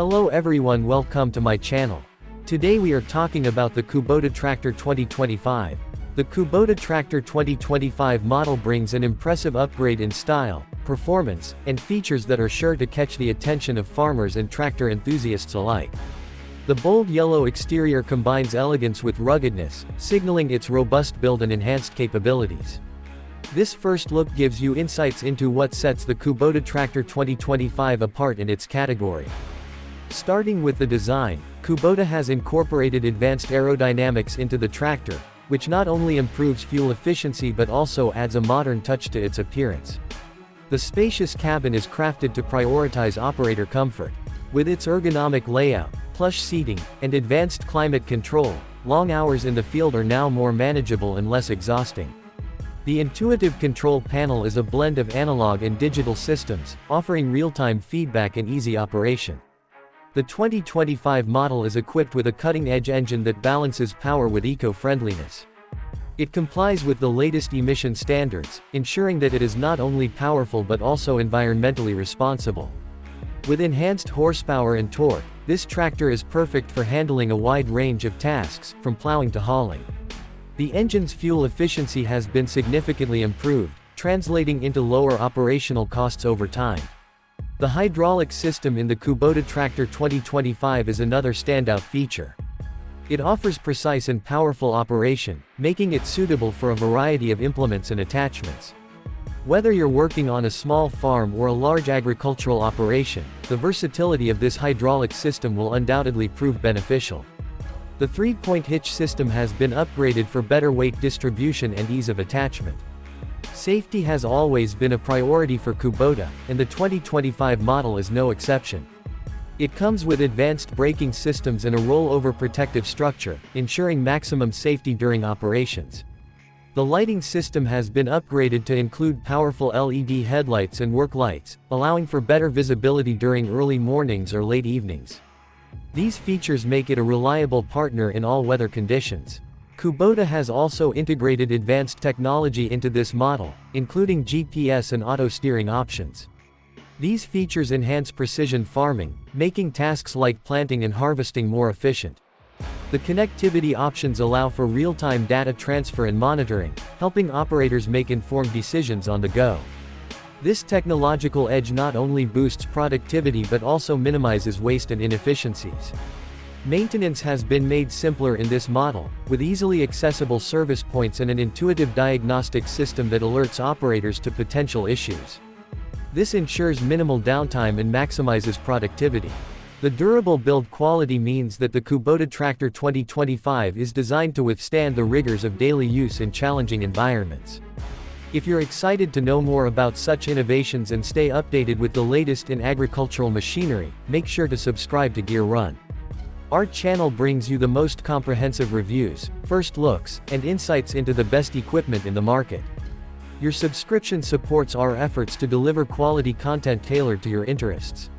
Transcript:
Hello everyone, welcome to my channel. Today we are talking about the Kubota Tractor 2025. The Kubota Tractor 2025 model brings an impressive upgrade in style, performance, and features that are sure to catch the attention of farmers and tractor enthusiasts alike. The bold yellow exterior combines elegance with ruggedness, signaling its robust build and enhanced capabilities. This first look gives you insights into what sets the Kubota Tractor 2025 apart in its category. Starting with the design, Kubota has incorporated advanced aerodynamics into the tractor, which not only improves fuel efficiency but also adds a modern touch to its appearance. The spacious cabin is crafted to prioritize operator comfort. With its ergonomic layout, plush seating, and advanced climate control, long hours in the field are now more manageable and less exhausting. The intuitive control panel is a blend of analog and digital systems, offering real-time feedback and easy operation. The 2025 model is equipped with a cutting-edge engine that balances power with eco-friendliness. It complies with the latest emission standards, ensuring that it is not only powerful but also environmentally responsible. With enhanced horsepower and torque, this tractor is perfect for handling a wide range of tasks, from plowing to hauling. The engine's fuel efficiency has been significantly improved, translating into lower operational costs over time. The hydraulic system in the Kubota Tractor 2025 is another standout feature. It offers precise and powerful operation, making it suitable for a variety of implements and attachments. Whether you're working on a small farm or a large agricultural operation, the versatility of this hydraulic system will undoubtedly prove beneficial. The 3-point hitch system has been upgraded for better weight distribution and ease of attachment. Safety has always been a priority for Kubota, and the 2025 model is no exception. It comes with advanced braking systems and a rollover protective structure, ensuring maximum safety during operations. The lighting system has been upgraded to include powerful LED headlights and work lights, allowing for better visibility during early mornings or late evenings. These features make it a reliable partner in all weather conditions. Kubota has also integrated advanced technology into this model, including GPS and auto-steering options. These features enhance precision farming, making tasks like planting and harvesting more efficient. The connectivity options allow for real-time data transfer and monitoring, helping operators make informed decisions on the go. This technological edge not only boosts productivity but also minimizes waste and inefficiencies. Maintenance has been made simpler in this model, with easily accessible service points and an intuitive diagnostic system that alerts operators to potential issues. This ensures minimal downtime and maximizes productivity. The durable build quality means that the Kubota Tractor 2025 is designed to withstand the rigors of daily use in challenging environments. If you're excited to know more about such innovations and stay updated with the latest in agricultural machinery, make sure to subscribe to Gear Run. Our channel brings you the most comprehensive reviews, first looks, and insights into the best equipment in the market. Your subscription supports our efforts to deliver quality content tailored to your interests.